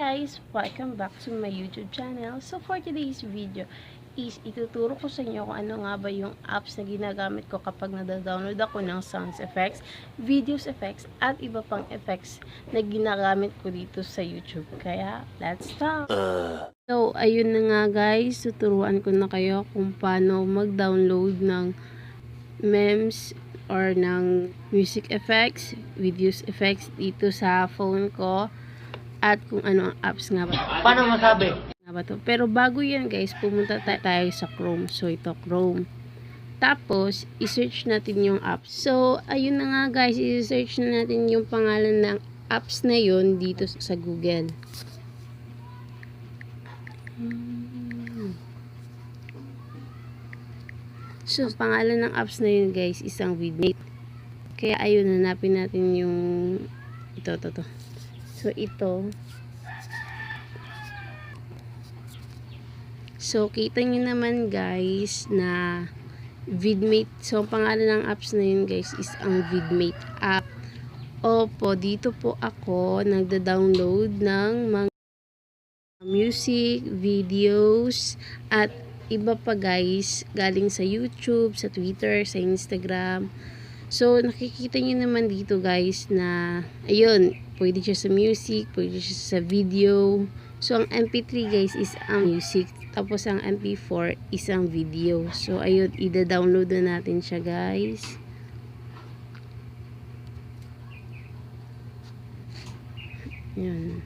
guys! Welcome back to my YouTube channel. So for today's video is ituturo ko sa inyo kung ano nga ba yung apps na ginagamit ko kapag nadadownload ako ng sounds effects, videos effects, at iba pang effects na ginagamit ko dito sa YouTube. Kaya, let's start! So, ayun na nga guys, tuturuan ko na kayo kung paano mag-download ng memes or ng music effects, videos effects dito sa phone ko. At kung ano ang apps nga ba. Paano masabi? Nga ba to? Pero bago yan guys, pumunta tayo sa Chrome. So ito Chrome. Tapos, i-search natin yung apps. So, ayun na nga guys, i-search na natin yung pangalan ng apps na yun dito sa Google. So, pangalan ng apps na yun guys, isang vidmate. Kaya ayun, hanapin natin yung ito. So, ito. So, kita nyo naman guys na vidmate. So, ang pangalan ng apps na yun guys is ang vidmate app. Opo, dito po ako nagda-download ng mga music, videos, at iba pa guys, galing sa YouTube, sa Twitter, sa Instagram. So, nakikita nyo naman dito guys na, ayun, pwede siya sa music, pwede siya sa video. So, ang MP3 guys is ang music. Tapos, ang MP4 is ang video. So, ayun, ida-download na natin siya guys. Ayun.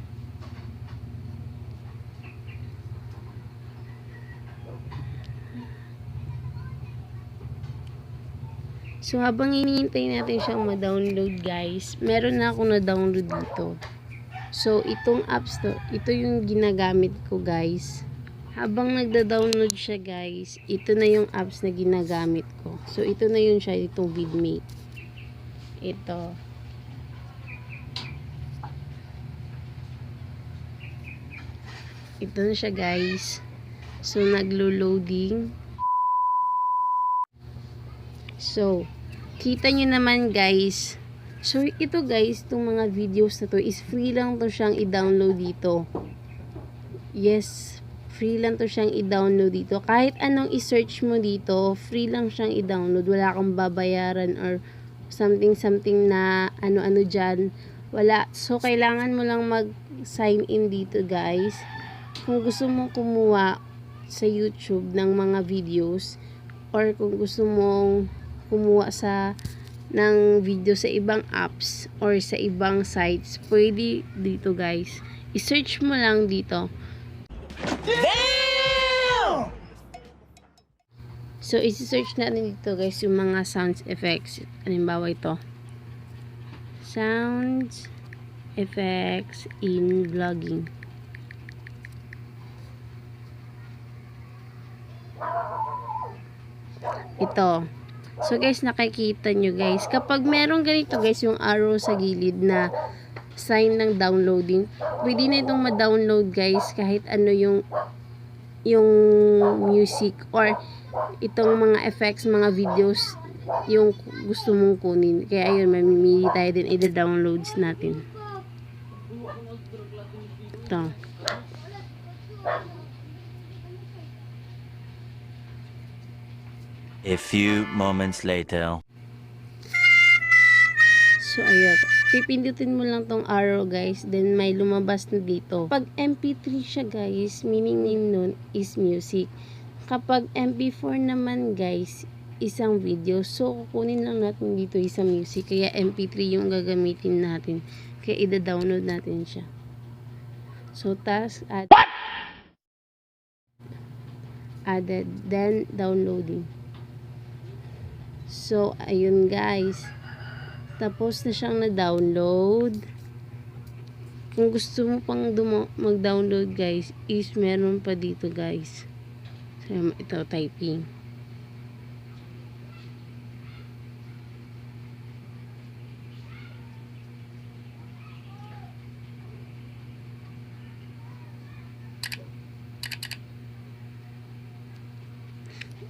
So, habang hinihintay natin siyang ma-download guys, meron na akong na-download dito. So, itong apps to, ito yung ginagamit ko guys. Habang nagda-download siya guys, ito na yung apps na ginagamit ko. So, ito na yun siya, itong vidmate. Ito. Ito na siya guys. So, naglo-loading. So, kita nyo naman guys. So, ito guys, itong mga videos na to is free lang to siyang i-download dito. Yes, free lang to siyang i-download dito. Kahit anong i-search mo dito, free lang siyang i-download. Wala kang babayaran or something na ano-ano dyan. Wala. So, kailangan mo lang mag-sign in dito guys. Kung gusto mong kumuha sa YouTube ng mga videos or kung gusto mong kumuha ng video sa ibang apps or sa ibang sites, pwede dito guys. I-search mo lang dito. Damn! So, i-search natin dito guys yung mga sounds effects. Halimbawa ito. Sounds effects in vlogging. Ito. So guys, nakikita nyo guys, kapag meron ganito guys, yung arrow sa gilid na sign ng downloading, pwede na itong ma-download guys, kahit ano yung music or itong mga effects, mga videos, yung gusto mong kunin. Kaya ayun, mamimili tayo din, i-downloads natin. Ito. A few moments later. So, ayun. Pipindutin mo lang tong arrow, guys. Then, may lumabas na dito. Pag MP3 siya, guys, meaning nun is music. Kapag MP4 naman, guys, isang video. So, kukunin lang natin dito isang music. Kaya, MP3 yung gagamitin natin. Kaya, ida-download natin siya. So, task added. Then, downloading. So, ayun guys. Tapos na siyang na-download. Kung gusto mo pang mag-download guys, is meron pa dito guys. So, ito, typing.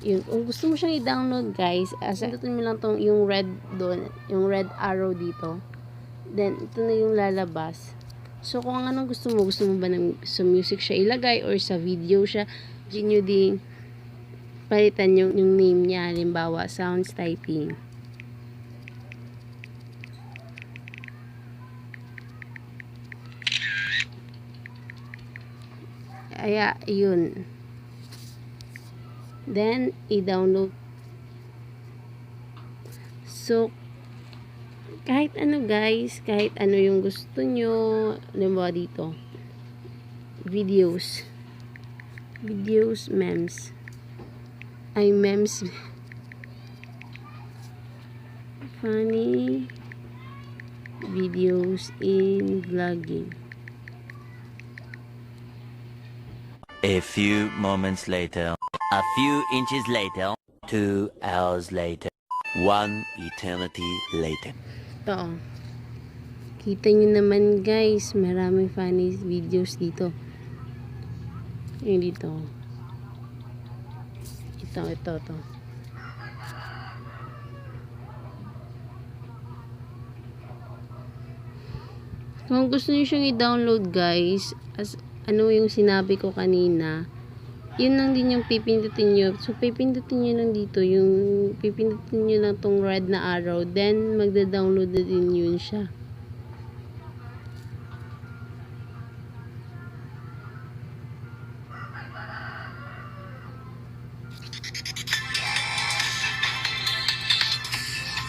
Yun, kung gusto mo siyang i-download guys, pindutin mo lang tong yung red doon, yung red arrow dito. Then ito na yung lalabas. So, kung anong gusto mo ba sa music siya ilagay or sa video siya, yun nyo din palitan yung name niya. Halimbawa, sounds typing. Kaya, yun. Then, i-download. So, kahit ano guys, kahit ano yung gusto nyo, halimbawa dito, videos, memes, funny videos in vlogging. A few moments later. A few inches later. 2 hours later. 1 eternity later. Ito, kita nyo naman guys, maraming funny videos dito. Yung dito. Ito. Kung gusto niyo siyang i-download guys, as ano yung sinabi ko kanina, yun lang din yung pipindutin nyo. So, pipindutin nyo lang dito, yung pipindutin nyo lang tong red na arrow, then magda-download na din yun siya.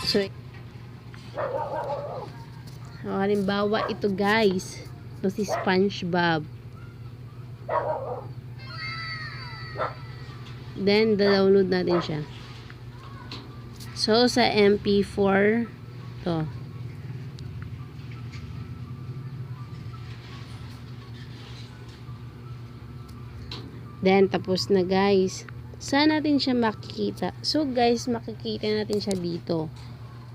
So, halimbawa ito guys, ito si SpongeBob. Then, download natin siya. So, sa MP4, to. Then, tapos na guys. Saan natin siya makikita? So, guys, makikita natin siya dito.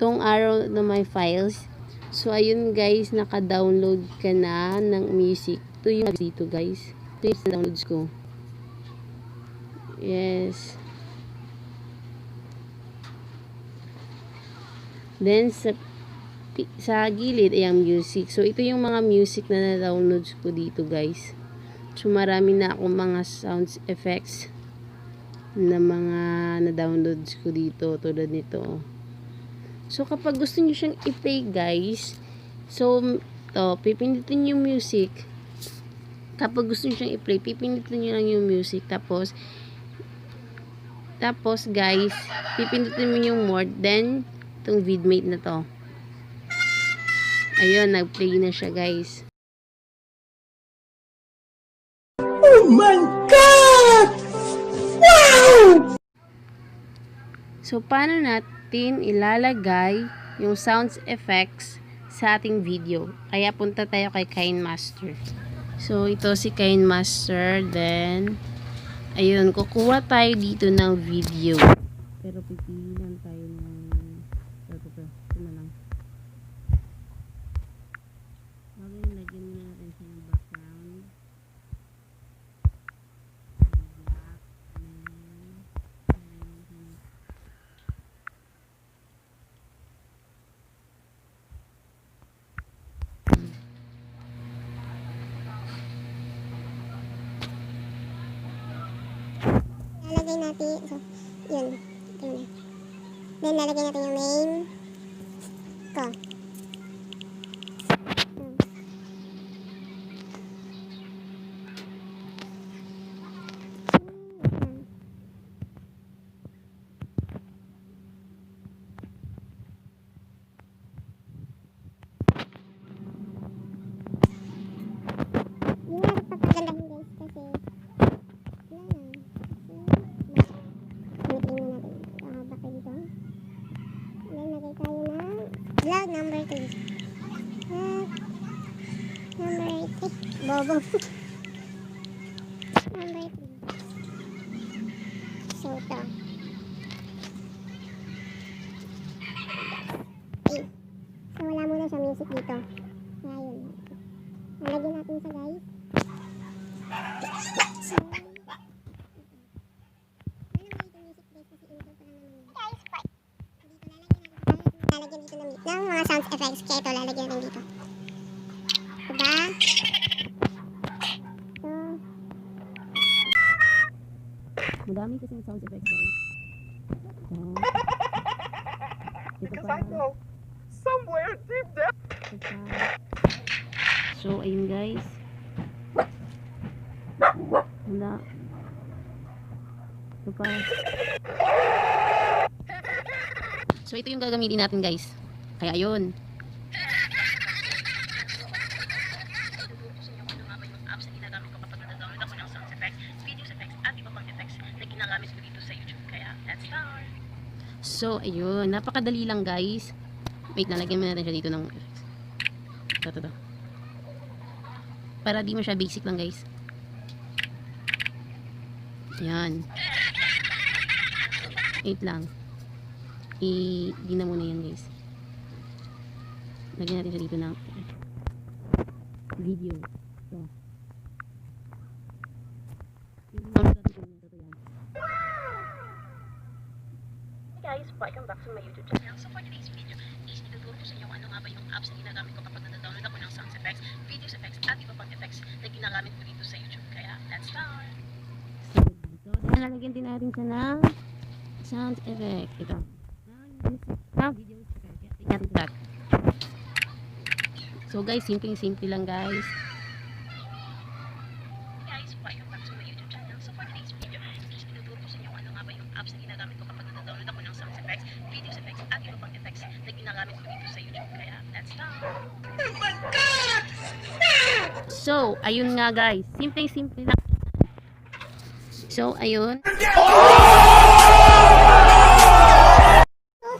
Itong arrow na my files. So, ayun guys, naka-download ka na ng music. Ito yung dito guys. Ito yung downloads ko. Yes. Then, sa gilid ay ang music. So, ito yung mga music na na-downloads ko dito guys. So, marami na akong mga sounds effects na mga na-downloads ko dito. Tulad nito. So, kapag gusto nyo siyang i-play guys, so, pipindutin yung music. Kapag gusto nyo siyang i-play, pipindutin nyo lang yung music. Tapos guys, pipindutin mo yung more, then, itong vidmate na to. Ayun, nag-play na siya guys. Oh my God! Wow! So, paano natin ilalagay yung sounds effects sa ating video? Kaya punta tayo kay KineMaster. So, ito si KineMaster. Then, ayun, kukuha tayo dito ng video. Pero pipili lang tayo ng ito na lang. Okay, lagyan na natin siya ng background. Lalagay natin, so, yun. Then, lalagay natin yung name ko. Yung nga pagpagandahin guys, kasi wala lang. Ulitin mo natin. Back tayo dito. Then, lagay tayo ng vlog number 3. Number 8. Bobo. Number 3. So, ito. Okay. So, wala muna siya music dito. Kaya yun. Nalagyan natin sa guys. So, lalagyan dito ng mga sound effects. Kaya ito, lalagyan natin dito. Diba? Madami kasing sound effects guys. Ito pa. Somewhere deep down. Ito pa. So, ayun guys. Wala. Ito pa. So, ito yung gagamitin natin guys. Kaya yun. So, ayun. Napakadali lang guys. Wait, lalagyan mo natin siya dito ng ito. Para di mo siya basic lang guys. Yan. Wait lang. Di na muna yan guys. Lagyan natin siya dito ng video. So. Hey guys, welcome back to my YouTube channel. So for today's video, is ituturo ko sa inyo ano nga ba yung apps na ginagamit ko kapag nadadownload ako ng sound effects, videos effects, at iba pang effects na ginagamit ko dito sa YouTube. Kaya, let's start! So, lalagyan din natin siya ng sound effect. Ito. Videos effect. Tingnan natin lahat. So guys, simple lang guys. Guys, welcome back to my YouTube channel. So for today's video, is ituturo ko sa inyo ano nga ba yung apps na ginagamit ko kapag nadadownload ako ng sound effects, videos effects, at iba pang effects na ginagamit ko dito sa YouTube. Kaya, let's start! Oh my God! So, ayun nga guys. Simple lang. So, ayun.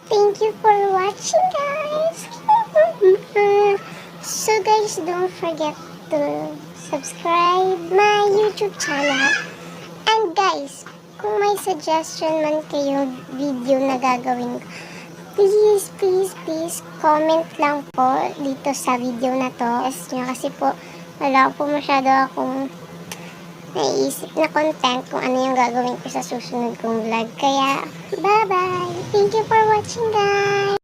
Thank you for watching, guys. So guys, don't forget to subscribe my YouTube channel. And guys, kung may suggestion man kayo video na gagawin ko, please comment lang po dito sa video na to. Kasi po wala po masyado akong naiisip na content kung ano yung gagawin ko sa susunod kong vlog. Kaya, bye-bye! Thank you for watching, guys!